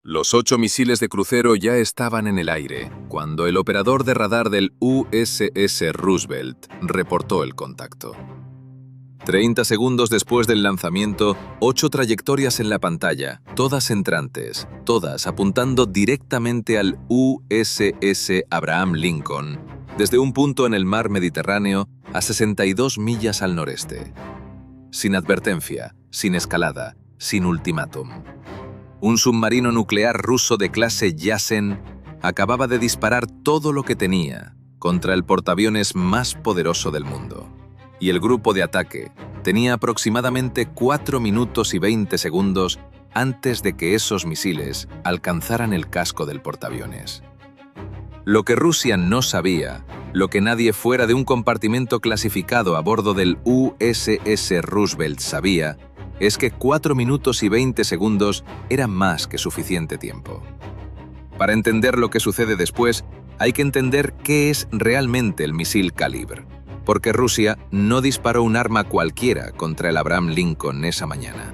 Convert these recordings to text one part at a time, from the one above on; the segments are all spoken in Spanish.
Los 8 misiles de crucero ya estaban en el aire cuando el operador de radar del USS Roosevelt reportó el contacto. 30 segundos después del lanzamiento, 8 trayectorias en la pantalla, todas entrantes, todas apuntando directamente al USS Abraham Lincoln, desde un punto en el mar Mediterráneo a 62 millas al noreste. Sin advertencia, sin escalada, sin ultimátum. Un submarino nuclear ruso de clase Yasen acababa de disparar todo lo que tenía contra el portaaviones más poderoso del mundo. Y el grupo de ataque tenía aproximadamente 4 minutos y 20 segundos antes de que esos misiles alcanzaran el casco del portaaviones. Lo que Rusia no sabía, lo que nadie fuera de un compartimento clasificado a bordo del USS Roosevelt sabía, es que 4 minutos y 20 segundos era más que suficiente tiempo. Para entender lo que sucede después, hay que entender qué es realmente el misil Kalibr, porque Rusia no disparó un arma cualquiera contra el Abraham Lincoln esa mañana.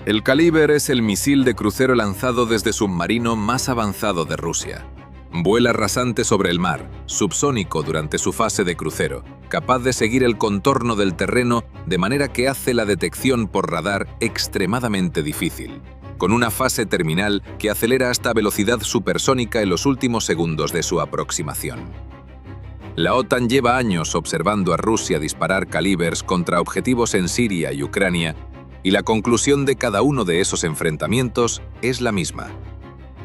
El Kalibr es el misil de crucero lanzado desde submarino más avanzado de Rusia. Vuela rasante sobre el mar, subsónico durante su fase de crucero, capaz de seguir el contorno del terreno de manera que hace la detección por radar extremadamente difícil, con una fase terminal que acelera hasta velocidad supersónica en los últimos segundos de su aproximación. La OTAN lleva años observando a Rusia disparar calibers contra objetivos en Siria y Ucrania, y la conclusión de cada uno de esos enfrentamientos es la misma.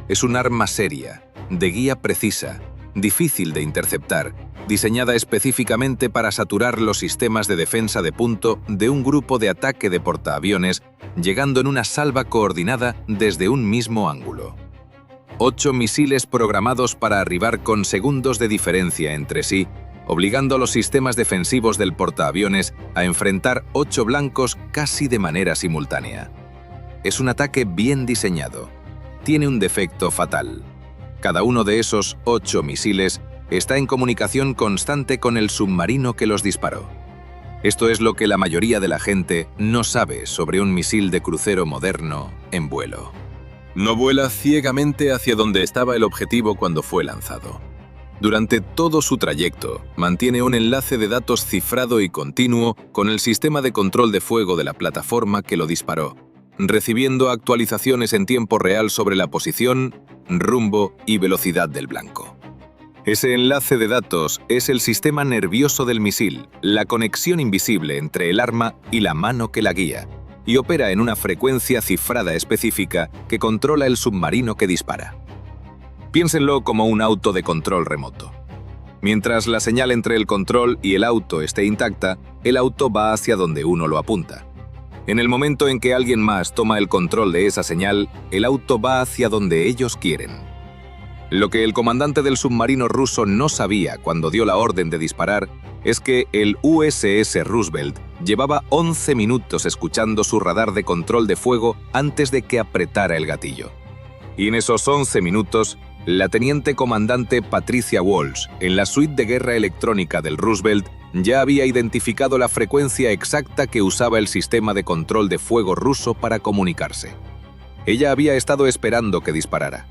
Es un arma seria, de guía precisa, difícil de interceptar, diseñada específicamente para saturar los sistemas de defensa de punto de un grupo de ataque de portaaviones, llegando en una salva coordinada desde un mismo ángulo. 8 misiles programados para arribar con segundos de diferencia entre sí, obligando a los sistemas defensivos del portaaviones a enfrentar 8 blancos casi de manera simultánea. Es un ataque bien diseñado. Tiene un defecto fatal. Cada uno de esos 8 misiles está en comunicación constante con el submarino que los disparó. Esto es lo que la mayoría de la gente no sabe sobre un misil de crucero moderno en vuelo. No vuela ciegamente hacia donde estaba el objetivo cuando fue lanzado. Durante todo su trayecto, mantiene un enlace de datos cifrado y continuo con el sistema de control de fuego de la plataforma que lo disparó, recibiendo actualizaciones en tiempo real sobre la posición, rumbo y velocidad del blanco. Ese enlace de datos es el sistema nervioso del misil, la conexión invisible entre el arma y la mano que la guía, y opera en una frecuencia cifrada específica que controla el submarino que dispara. Piénsenlo como un auto de control remoto. Mientras la señal entre el control y el auto esté intacta, el auto va hacia donde uno lo apunta. En el momento en que alguien más toma el control de esa señal, el auto va hacia donde ellos quieren. Lo que el comandante del submarino ruso no sabía cuando dio la orden de disparar es que el USS Roosevelt llevaba 11 minutos escuchando su radar de control de fuego antes de que apretara el gatillo. Y en esos 11 minutos, la teniente comandante Patricia Walsh, en la suite de guerra electrónica del Roosevelt, ya había identificado la frecuencia exacta que usaba el sistema de control de fuego ruso para comunicarse. Ella había estado esperando que disparara.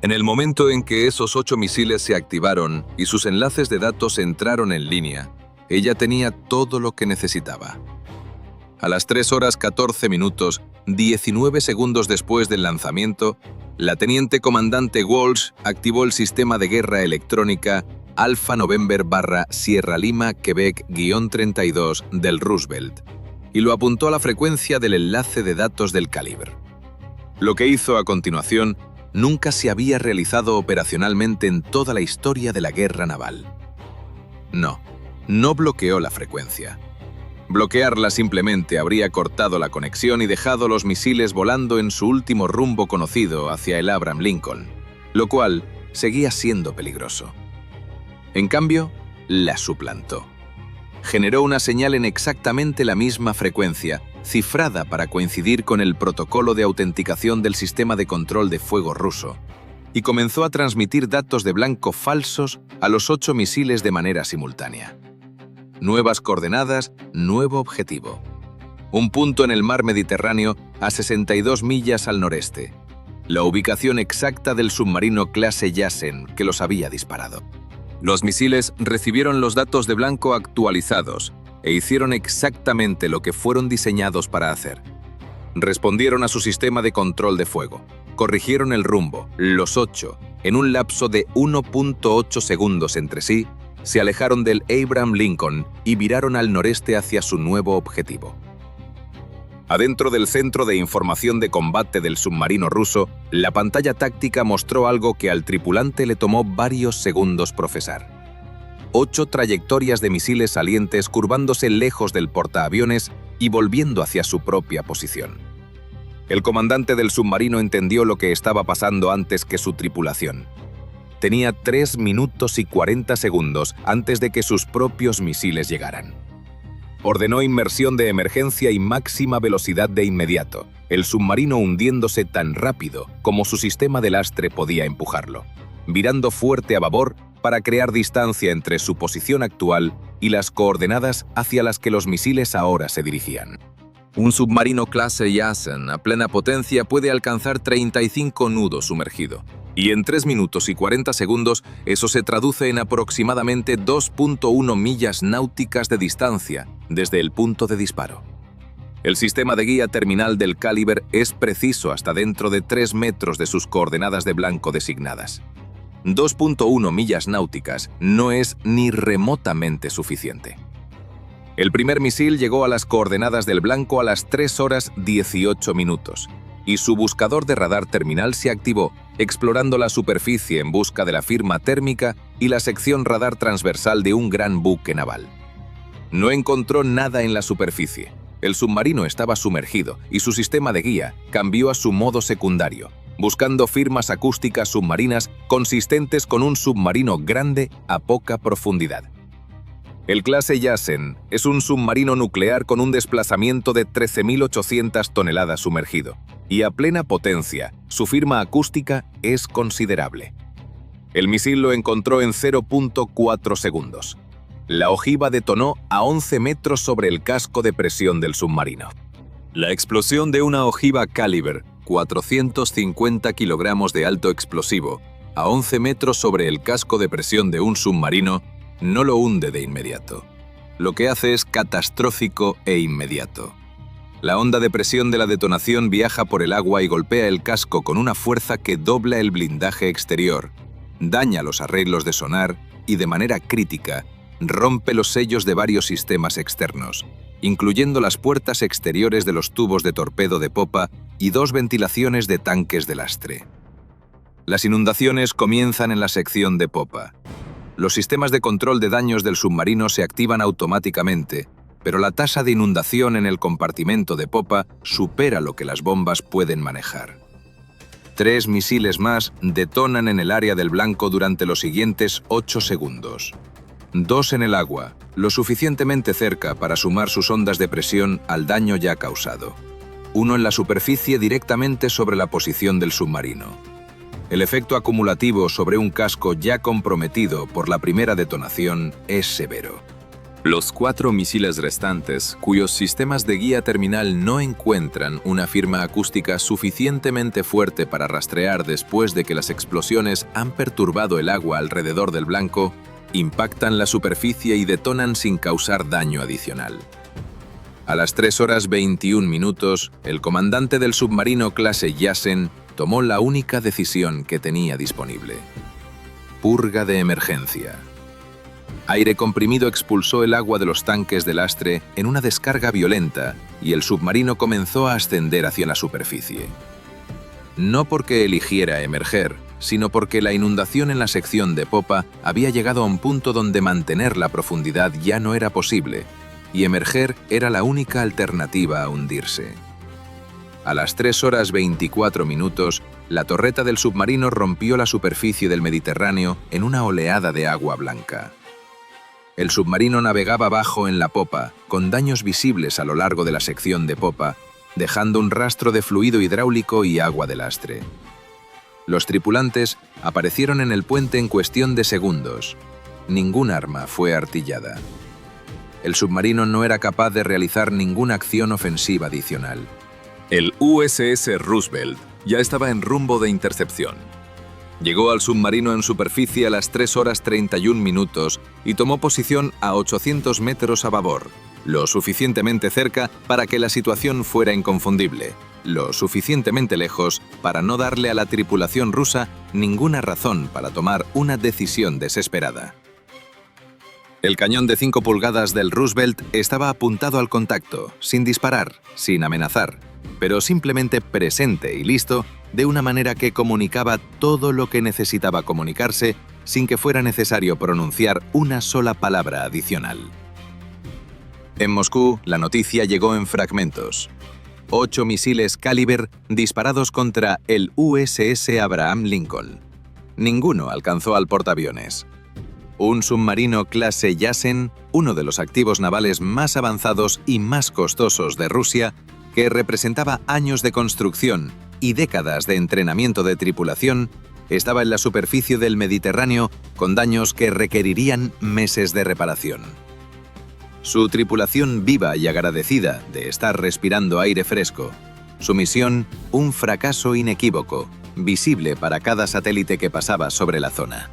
En el momento en que esos 8 misiles se activaron y sus enlaces de datos entraron en línea, ella tenía todo lo que necesitaba. A las 3 horas 14 minutos, 19 segundos después del lanzamiento, la teniente comandante Walsh activó el sistema de guerra electrónica Alfa November/Sierra Lima Quebec-32 del Roosevelt y lo apuntó a la frecuencia del enlace de datos del Kalibr. Lo que hizo a continuación nunca se había realizado operacionalmente en toda la historia de la guerra naval. No bloqueó la frecuencia. Bloquearla simplemente habría cortado la conexión y dejado los misiles volando en su último rumbo conocido hacia el Abraham Lincoln, lo cual seguía siendo peligroso. En cambio, la suplantó. Generó una señal en exactamente la misma frecuencia, cifrada para coincidir con el protocolo de autenticación del sistema de control de fuego ruso, y comenzó a transmitir datos de blanco falsos a los 8 misiles de manera simultánea. Nuevas coordenadas, nuevo objetivo. Un punto en el mar Mediterráneo a 62 millas al noreste. la ubicación exacta del submarino clase Yasen que los había disparado. Los misiles recibieron los datos de blanco actualizados e hicieron exactamente lo que fueron diseñados para hacer. Respondieron a su sistema de control de fuego, corrigieron el rumbo, los 8, en un lapso de 1.8 segundos entre sí, se alejaron del Abraham Lincoln y viraron al noreste hacia su nuevo objetivo. Adentro del centro de información de combate del submarino ruso, la pantalla táctica mostró algo que al tripulante le tomó varios segundos procesar. 8 trayectorias de misiles salientes curvándose lejos del portaaviones y volviendo hacia su propia posición. El comandante del submarino entendió lo que estaba pasando antes que su tripulación. Tenía 3 minutos y 40 segundos antes de que sus propios misiles llegaran. Ordenó inmersión de emergencia y máxima velocidad de inmediato, el submarino hundiéndose tan rápido como su sistema de lastre podía empujarlo, virando fuerte a babor para crear distancia entre su posición actual y las coordenadas hacia las que los misiles ahora se dirigían. Un submarino clase Yasen a plena potencia puede alcanzar 35 nudos sumergido, y en 3 minutos y 40 segundos eso se traduce en aproximadamente 2.1 millas náuticas de distancia desde el punto de disparo. El sistema de guía terminal del Caliber es preciso hasta dentro de 3 metros de sus coordenadas de blanco designadas. 2.1 millas náuticas no es ni remotamente suficiente. El primer misil llegó a las coordenadas del blanco a las 3 horas 18 minutos, y su buscador de radar terminal se activó, explorando la superficie en busca de la firma térmica y la sección radar transversal de un gran buque naval. No encontró nada en la superficie. El submarino estaba sumergido y su sistema de guía cambió a su modo secundario, buscando firmas acústicas submarinas consistentes con un submarino grande a poca profundidad. El clase Yasen es un submarino nuclear con un desplazamiento de 13.800 toneladas sumergido, y a plena potencia, su firma acústica es considerable. El misil lo encontró en 0.4 segundos. La ojiva detonó a 11 metros sobre el casco de presión del submarino. La explosión de una ojiva Caliber, 450 kilogramos de alto explosivo, a 11 metros sobre el casco de presión de un submarino, no lo hunde de inmediato. Lo que hace es catastrófico e inmediato. La onda de presión de la detonación viaja por el agua y golpea el casco con una fuerza que dobla el blindaje exterior, daña los arreglos de sonar y, de manera crítica, rompe los sellos de varios sistemas externos, incluyendo las puertas exteriores de los tubos de torpedo de popa y 2 ventilaciones de tanques de lastre. Las inundaciones comienzan en la sección de popa. Los sistemas de control de daños del submarino se activan automáticamente, pero la tasa de inundación en el compartimento de popa supera lo que las bombas pueden manejar. 3 misiles más detonan en el área del blanco durante los siguientes 8 segundos. 2 en el agua, lo suficientemente cerca para sumar sus ondas de presión al daño ya causado. 1 en la superficie directamente sobre la posición del submarino. El efecto acumulativo sobre un casco ya comprometido por la primera detonación es severo. Los 4 misiles restantes, cuyos sistemas de guía terminal no encuentran una firma acústica suficientemente fuerte para rastrear después de que las explosiones han perturbado el agua alrededor del blanco, impactan la superficie y detonan sin causar daño adicional. A las 3 horas 21 minutos, el comandante del submarino clase Yasen tomó la única decisión que tenía disponible. Purga de emergencia. Aire comprimido expulsó el agua de los tanques de lastre en una descarga violenta y el submarino comenzó a ascender hacia la superficie. No porque eligiera emerger, sino porque la inundación en la sección de popa había llegado a un punto donde mantener la profundidad ya no era posible, y emerger era la única alternativa a hundirse. A las 3 horas 24 minutos, la torreta del submarino rompió la superficie del Mediterráneo en una oleada de agua blanca. El submarino navegaba bajo en la popa, con daños visibles a lo largo de la sección de popa, dejando un rastro de fluido hidráulico y agua de lastre. Los tripulantes aparecieron en el puente en cuestión de segundos. Ningún arma fue artillada. El submarino no era capaz de realizar ninguna acción ofensiva adicional. El USS Roosevelt Ya estaba en rumbo de intercepción. Llegó al submarino en superficie a las 3 horas 31 minutos y tomó posición a 800 metros a babor, lo suficientemente cerca para que la situación fuera inconfundible, lo suficientemente lejos para no darle a la tripulación rusa ninguna razón para tomar una decisión desesperada. El cañón de 5 pulgadas del Roosevelt estaba apuntado al contacto, sin disparar, sin amenazar, pero simplemente presente y listo, de una manera que comunicaba todo lo que necesitaba comunicarse sin que fuera necesario pronunciar una sola palabra adicional. En Moscú, la noticia llegó en fragmentos. 8 misiles Caliber disparados contra el USS Abraham Lincoln. Ninguno alcanzó al portaaviones. Un submarino clase Yasen, uno de los activos navales más avanzados y más costosos de Rusia, que representaba años de construcción y décadas de entrenamiento de tripulación, estaba en la superficie del Mediterráneo con daños que requerirían meses de reparación. Su tripulación viva y agradecida de estar respirando aire fresco. Su misión, un fracaso inequívoco, visible para cada satélite que pasaba sobre la zona.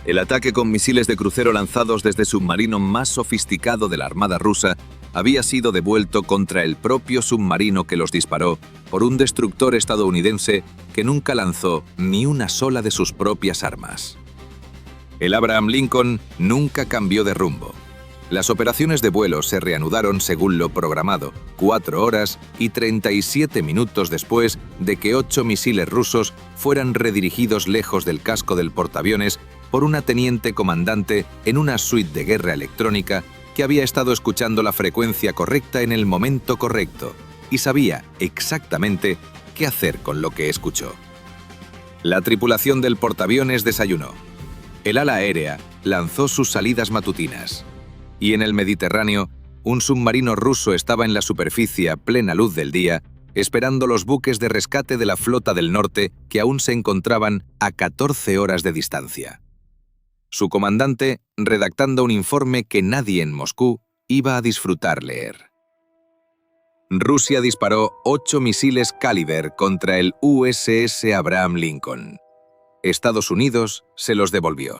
El ataque con misiles de crucero lanzados desde el submarino más sofisticado de la Armada rusa había sido devuelto contra el propio submarino que los disparó por un destructor estadounidense que nunca lanzó ni una sola de sus propias armas. El Abraham Lincoln nunca cambió de rumbo. Las operaciones de vuelo se reanudaron según lo programado, 4 horas y 37 minutos después de que 8 misiles rusos fueran redirigidos lejos del casco del portaaviones por una teniente comandante en una suite de guerra electrónica que había estado escuchando la frecuencia correcta en el momento correcto y sabía exactamente qué hacer con lo que escuchó. La tripulación del portaaviones desayunó. El ala aérea lanzó sus salidas matutinas. Y en el Mediterráneo, un submarino ruso estaba en la superficie a plena luz del día, esperando los buques de rescate de la flota del norte que aún se encontraban a 14 horas de distancia. Su comandante redactando un informe que nadie en Moscú iba a disfrutar leer. Rusia disparó 8 misiles Caliber contra el USS Abraham Lincoln. Estados Unidos se los devolvió.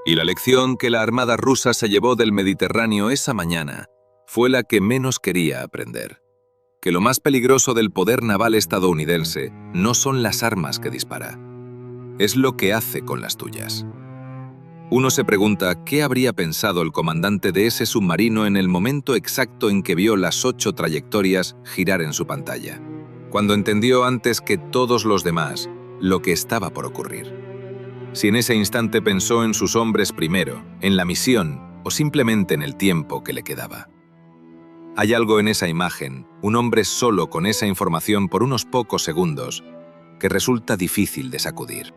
Y la lección que la Armada rusa se llevó del Mediterráneo esa mañana fue la que menos quería aprender. Que lo más peligroso del poder naval estadounidense no son las armas que dispara, es lo que hace con las tuyas. Uno se pregunta qué habría pensado el comandante de ese submarino en el momento exacto en que vio las 8 trayectorias girar en su pantalla, cuando entendió antes que todos los demás lo que estaba por ocurrir. Si en ese instante pensó en sus hombres primero, en la misión o simplemente en el tiempo que le quedaba. Hay algo en esa imagen, un hombre solo con esa información por unos pocos segundos, que resulta difícil de sacudir.